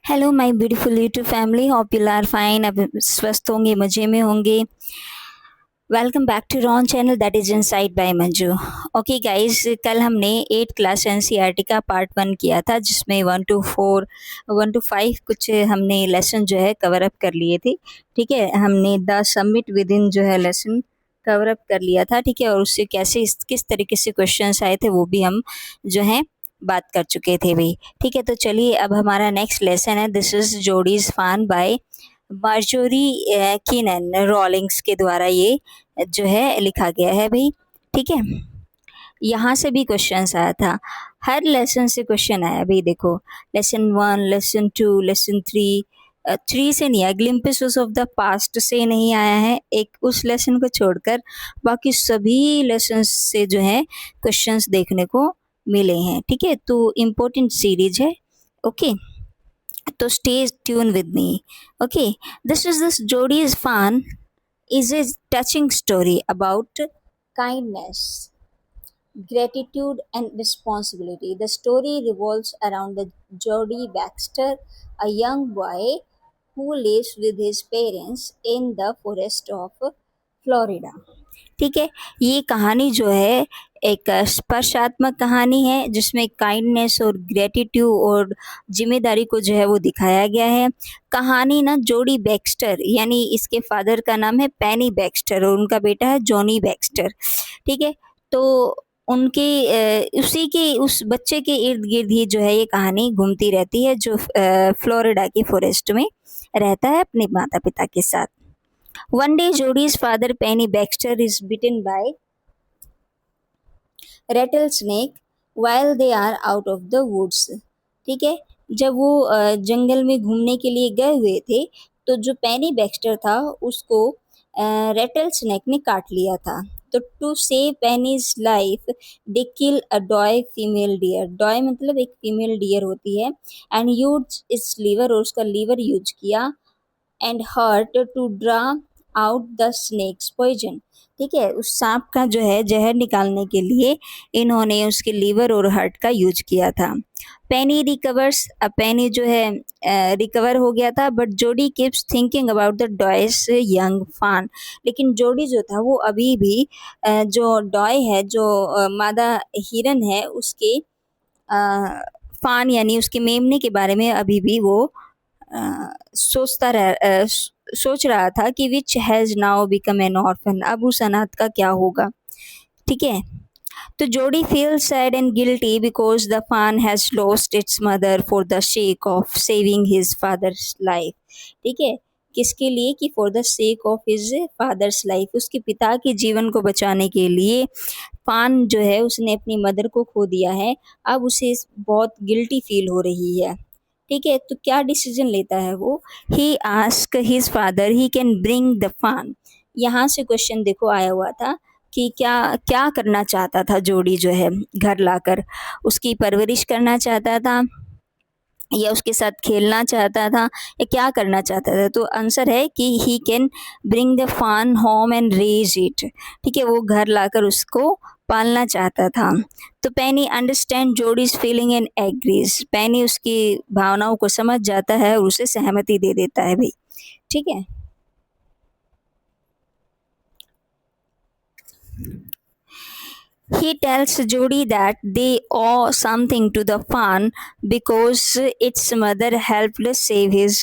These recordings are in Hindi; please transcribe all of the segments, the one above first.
Hello my beautiful YouTube family, hope you are fine. अब स्वस्थ होंगे, मज़े में होंगे। Welcome back to Ron channel that is inside by Manju. Okay guys, कल हमने 8 क्लास एनसीईआरटी का पार्ट 1 किया था, जिसमें 1 to 5 कुछ हमने लेसन जो है कवर अप कर लिए थे। ठीक है, हमने द सबमिट विद इन जो है लेसन कवर अप कर लिया था। ठीक है, और उससे कैसे किस तरीके से क्वेश्चंस आए थे वो भी हम जो है बात कर चुके थे भी। ठीक है, तो चलिए अब हमारा नेक्स्ट लेसन है दिस इज जोडीज फान बाय मार्जोरी कीनन रॉलिंग्स के द्वारा ये जो है लिखा गया है भाई। ठीक है, यहाँ से भी क्वेश्चंस आया था, हर लेसन से क्वेश्चन आया भाई। देखो, लेसन 1, लेसन 2, लेसन 3, 3 से नहीं आया, ग्लिम्पसेस ऑफ द पास्ट से नहीं आया है, एक उस लेसन को छोड़कर बाकी सभी लेसन से जो है क्वेश्चंस देखने को मिले हैं। ठीक है, तो इम्पोर्टेंट सीरीज है। ओके, तो stay tune with me. Okay, this Jody is fawn is a touching story about kindness, gratitude, and responsibility. The story revolves around the Jody Baxter, a young boy who lives with his parents in the forest of Florida. ठीक है, ये कहानी जो है एक स्पर्शात्मक कहानी है, जिसमें काइंडनेस और ग्रेटिट्यूड और जिम्मेदारी को जो है वो दिखाया गया है। कहानी ना जोडी बैक्स्टर, यानी इसके फादर का नाम है पेनी बैक्स्टर और उनका बेटा है जॉनी बैक्स्टर। ठीक है, तो उनके उसी के उस बच्चे के इर्द गिर्द ही जो है ये कहानी घूमती रहती है, जो फ्लोरिडा के फॉरेस्ट में रहता है अपने माता पिता के साथ। One day, Jody's father, Penny Baxter, is bitten by rattlesnake while they are out of the woods. ठीक है, जब वो जंगल में घूमने के लिए गए हुए थे, तो जो पेनी बैक्स्टर था उसको रेटल स्नेक ने काट लिया था। तो to save Penny's life they kill a doe female deer. Doe मतलब एक फीमेल डियर होती है, एंड यूज इट्स लीवर, और उसका लीवर यूज किया, and heart to draw out the snake's poison. ठीक है, उस सांप का जो है जहर निकालने के लिए इन्होंने उसके लीवर और हर्ट का यूज किया था। पेनी रिकवर्स, अब पेनी जो है रिकवर हो गया था, but Jody keeps thinking about the doe's young fawn. लेकिन जोडी जो था वो अभी भी जो डॉय है, जो मादा हिरन है, उसके फान यानी उसके मेमने के बारे में अभी भी वो सोच रहा था कि which has now become an orphan, अब उस अनाथ का क्या होगा। ठीक है, तो Jody feel sad and guilty because the fawn has lost its mother for the sake of saving his father's life. ठीक है, किसके लिए? कि for the sake of his father's life, उसके पिता के जीवन को बचाने के लिए फान जो है उसने अपनी मदर को खो दिया है। अब उसे बहुत गिल्टी फील हो रही है। ठीक है, तो क्या डिसीजन लेता है वो? He ask his father he can bring the fawn. यहाँ से क्वेश्चन देखो आया हुआ था कि क्या क्या करना चाहता था जोड़ी जो है घर लाकर, उसकी परवरिश करना चाहता था या उसके साथ खेलना चाहता था या क्या करना चाहता था? तो आंसर है कि ही can bring the fawn home and raise it. ठीक है, वो घर लाकर उसको पालना चाहता था। तो पैनी understand Jody's feeling and agrees. पैनी उसकी भावनाओं को समझ जाता है और उसे सहमति दे देता है भाई। ठीक है, he tells Jody that they owe something to the fawn because its mother helped save his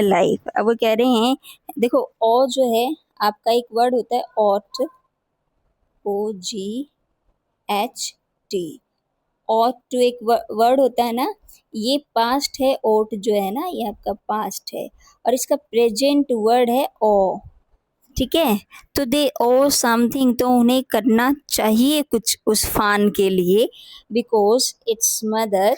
life। अब वो कह रहे हैं, देखो ओ जो है आपका एक वर्ड होता है ought, OGHT। ought टू एक वर्ड होता है ना, ये पास्ट है। ought जो है ना ये आपका पास्ट है, और इसका प्रेजेंट वर्ड है ओ। ठीक है, तो दे ओ समथिंग, तो उन्हें करना चाहिए कुछ उस फान के लिए, because it's mother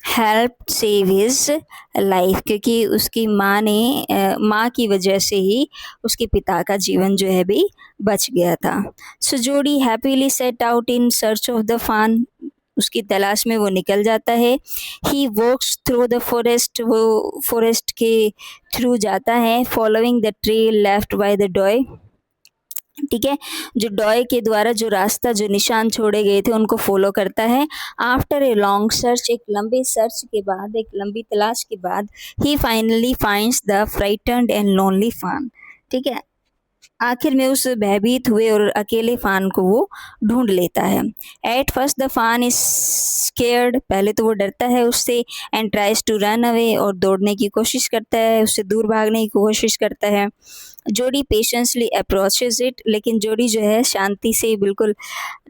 help save his life, क्योंकि उसकी माँ ने माँ की वजह से ही उसके पिता का जीवन जो है भी बच गया था। सो जोडी happily set out in search of the फान, उसकी तलाश में वो निकल जाता है। ही वॉक्स थ्रू द फॉरेस्ट, वो फॉरेस्ट के थ्रू जाता है, following the trail left by the doe. ठीक है, जो डॉय के द्वारा जो रास्ता जो निशान छोड़े गए थे उनको फॉलो करता है। आफ्टर ए लॉन्ग सर्च, एक लंबे सर्च के बाद, एक लंबी तलाश के बाद, he finally finds the frightened and lonely fawn. ठीक है, आखिर में उस भयभीत हुए और अकेले फान को वो ढूंढ लेता है। At first the fawn is scared, पहले तो वो डरता है उससे, and tries to run away, और दौड़ने की कोशिश करता है, उससे दूर भागने की कोशिश करता है। जोड़ी पेशेंसली अप्रोचेज इट, लेकिन जोड़ी जो है शांति से, बिल्कुल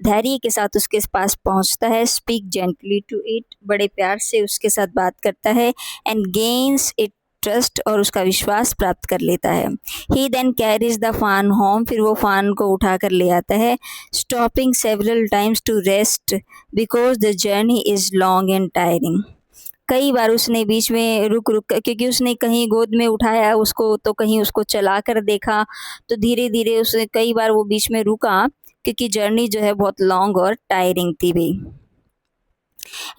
धैर्य के साथ उसके पास पहुंचता है। स्पीक जेंटली टू इट, बड़े प्यार से उसके साथ बात करता है। एंड गेन्स इट ट्रस्ट, और उसका विश्वास प्राप्त कर लेता है। He then carries the fawn home, फिर वो फान को उठा कर ले आता है। Stopping several times to rest because the journey is long and tiring, कई बार उसने बीच में रुक रुक कर, क्योंकि उसने कहीं गोद में उठाया उसको तो कहीं उसको चला कर देखा, तो धीरे धीरे उसने कई बार वो बीच में रुका, क्योंकि जर्नी जो है बहुत लॉन्ग और टायरिंग थी भी।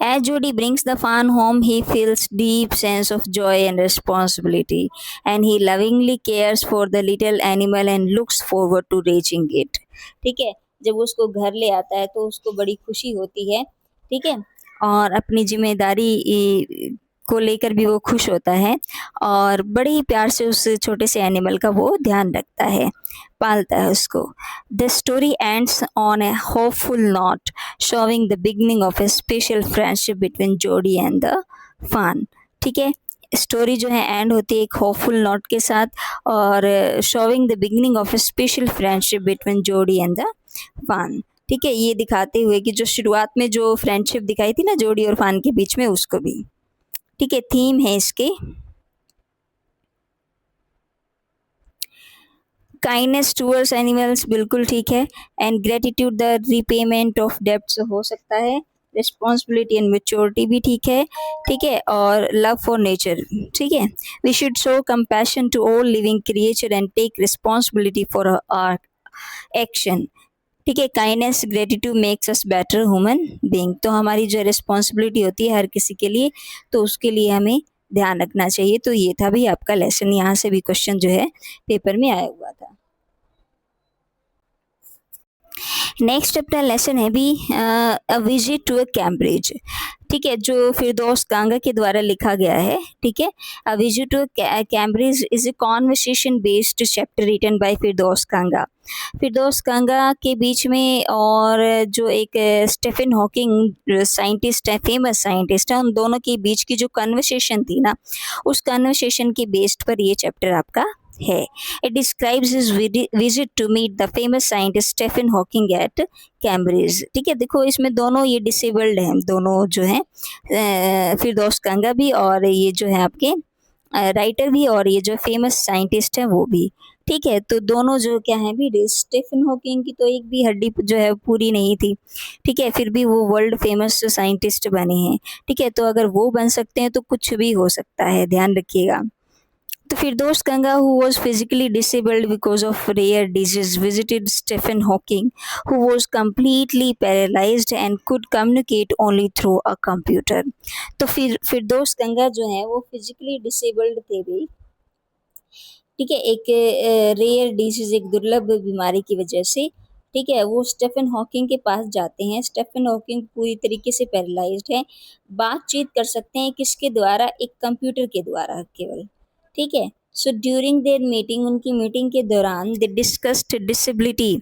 As Jody brings the fawn home, he feels deep sense of joy and responsibility, and he lovingly cares for the little animal and looks forward to raising it. ठीक है, जब वो उसको घर ले आता है तो उसको बड़ी खुशी होती है। ठीक है, और अपनी जिम्मेदारी को लेकर भी वो खुश होता है, और बड़े ही प्यार से उस छोटे से एनिमल का वो ध्यान रखता है, पालता है उसको। The story ends on A hopeful note, showing the beginning of A special friendship between जोडी एंड द फान। ठीक है, स्टोरी जो है एंड होती है एक होपफुल नोट के साथ, और showing the beginning of A special friendship between जोडी एंड द फान। ठीक है, ये दिखाते हुए कि जो शुरुआत में जो फ्रेंडशिप दिखाई थी ना जोडी और फान के बीच में, उसको भी। ठीक है, थीम है इसके काइंडनेस टूवर्ड्स एनिमल्स, बिल्कुल ठीक है। And gratitude the repayment of debts हो सकता है। रिस्पॉन्सिबिलिटी एंड मेच्योरिटी भी ठीक है। ठीक है, और लव फॉर नेचर। ठीक है, we should show compassion to all living creature and take responsibility for our action. ठीक है, kindness gratitude makes us better human being, तो हमारी जो रिस्पॉन्सिबिलिटी होती है हर किसी के लिए, तो उसके लिए हमें ध्यान रखना चाहिए। तो ये था भी आपका लेसन, यहाँ से भी क्वेश्चन जो है पेपर में आया हुआ था। नेक्स्ट अपना लेसन है भी a visit to a Cambridge. ठीक है, जो फिरदौस कांगा के द्वारा लिखा गया है। ठीक है, a visit to Cambridge is a conversation based chapter written by Firdaus Kanga. Firdaus Kanga के बीच में और जो एक स्टीफन हॉकिंग साइंटिस्ट है, फेमस साइंटिस्ट है, उन दोनों के बीच की जो कन्वर्सेशन थी ना, उस कन्वर्सेशन के बेस्ड पर ये चैप्टर आपका है। It describes his visit to meet the famous scientist Stephen Hawking at Cambridge। ठीक है, देखो इसमें दोनों ये डिसेबल्ड हैं, दोनों जो हैं, फिरदौस कांगा भी और ये जो है आपके राइटर भी, और ये जो फेमस साइंटिस्ट हैं वो भी। ठीक है, तो दोनों जो क्या है भी, स्टीफन हॉकिंग की तो एक भी हड्डी जो है पूरी नहीं थी। ठीक है, फिर भी वो वर्ल्ड फेमस साइंटिस्ट बने हैं। ठीक है, तो अगर वो बन सकते हैं तो कुछ भी हो सकता है, ध्यान रखिएगा। तो फिरदौस कांगा, who was physically disabled because of rare disease, visited Stephen Hawking, who was completely paralyzed and could communicate only through a computer। तो फिरदौस कांगा जो है वो फिजिकली डिसेबल्ड थे भी। ठीक है, एक रेयर डिजीज, एक दुर्लभ बीमारी की वजह से। ठीक है, वो स्टीफन हॉकिंग के पास जाते हैं। स्टीफन हॉकिंग पूरी तरीके से पैरालाइज्ड है, बातचीत कर सकते हैं किसके द्वारा, एक कंप्यूटर के द्वारा केवल। ठीक है, सो ड्यूरिंग देयर मीटिंग, उनकी मीटिंग के दौरान, they discussed disability,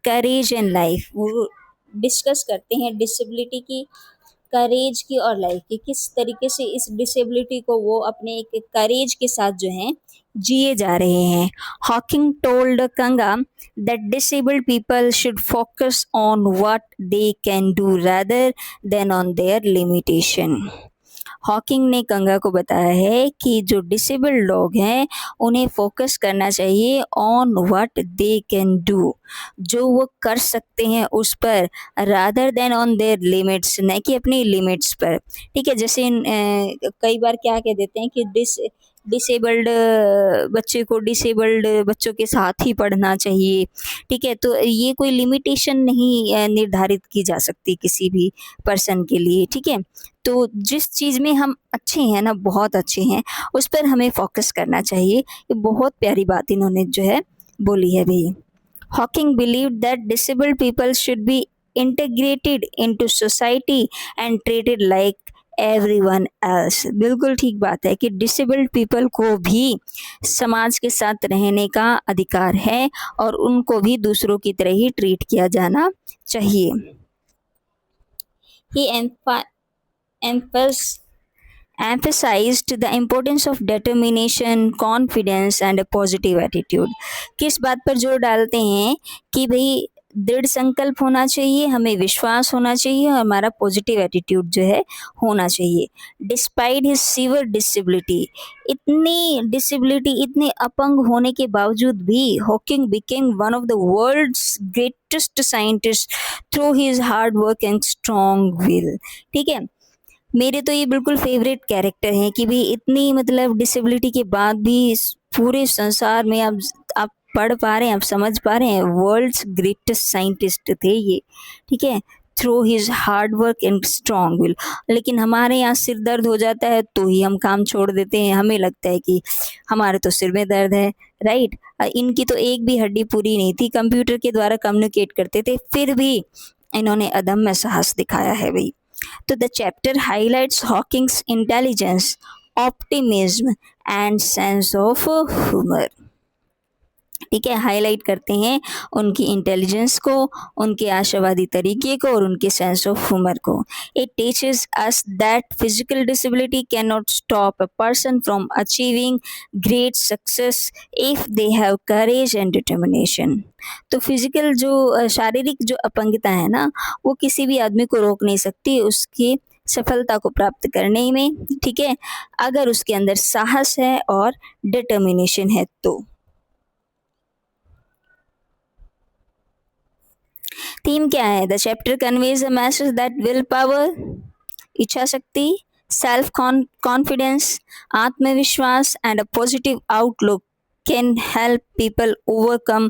courage and life. वो डिस्कस करते हैं डिसेबिलिटी की, करेज की और लाइफ की, किस तरीके से इस डिसेबिलिटी को वो अपने एक करेज के साथ जो है जिए जा रहे हैं। Hawking told Kanga that disabled people should focus on what they can do rather than on their limitation. Hawking ने कंगा को बताया है कि जो डिसेबल्ड लोग हैं उन्हें फोकस करना चाहिए on what they can do, जो वो कर सकते हैं उस पर, rather than on there limits, न कि अपनी लिमिट्स पर। ठीक है, जैसे कई बार क्या कह देते हैं कि डिसेबल्ड बच्चे को डिसेबल्ड बच्चों के साथ ही पढ़ना चाहिए। ठीक है, तो ये कोई लिमिटेशन नहीं निर्धारित की जा सकती किसी भी पर्सन के लिए। ठीक है, तो जिस चीज़ में हम अच्छे हैं ना, बहुत अच्छे हैं, उस पर हमें फोकस करना चाहिए। ये बहुत प्यारी बात इन्होंने जो है बोली है भाई। Hawking believed that disabled people should be integrated into society and treated like everyone else. बिल्कुल ठीक बात है कि डिसेबल्ड पीपल को भी समाज के साथ रहने का अधिकार है और उनको भी दूसरों की तरह ही ट्रीट किया जाना चाहिए. He emphasized the importance of determination, confidence and a positive attitude. किस बात पर जोर डालते हैं कि भाई दृढ़ संकल्प होना चाहिए, हमें विश्वास होना चाहिए और हमारा पॉजिटिव एटीट्यूड जो है होना चाहिए. डिस्पाइट हिज सीवियर डिसेबिलिटी, इतने अपंग होने के बावजूद भी Hawking became one of the world's greatest scientist through his hard work and strong will. ठीक है, मेरे तो ये बिल्कुल फेवरेट कैरेक्टर हैं कि भाई इतनी मतलब डिसेबिलिटी के बाद भी इस पूरे संसार में आप पढ़ पा रहे हैं, आप समझ पा रहे हैं, वर्ल्ड्स ग्रेटेस्ट साइंटिस्ट थे ये. ठीक है, through his hard work and strong will. लेकिन हमारे यहाँ सिर दर्द हो जाता है तो ही हम काम छोड़ देते हैं, हमें लगता है कि हमारे तो सिर में दर्द है, राइट. इनकी तो एक भी हड्डी पूरी नहीं थी, कंप्यूटर के द्वारा कम्युनिकेट करते थे, फिर भी इन्होंने अदम्य साहस दिखाया है भाई. तो the chapter highlights Hawking's intelligence, optimism and sense of humour. ठीक है, हाईलाइट करते हैं उनकी इंटेलिजेंस को, उनके आशावादी तरीके को और उनके सेंस ऑफ ह्यूमर को. It teaches us that physical disability can not stop a person from achieving great success if they have courage and determination. तो फिजिकल जो शारीरिक जो अपंगता है ना, वो किसी भी आदमी को रोक नहीं सकती उसकी सफलता को प्राप्त करने में. ठीक है, अगर उसके अंदर साहस है और डिटर्मिनेशन है तो. थीम क्या है? The chapter conveys a message that will power, इच्छा शक्ति, सेल्फ कॉन्फिडेंस, आत्मविश्वास and a positive outlook can help people overcome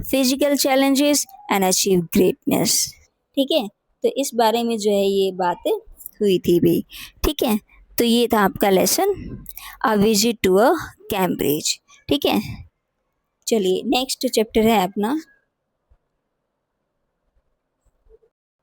physical challenges and achieve greatness. ठीक है, तो इस बारे में जो है ये बात हुई थी भी. ठीक है, तो ये था आपका lesson a visit to a Cambridge. ठीक है, चलिए नेक्स्ट चैप्टर है अपना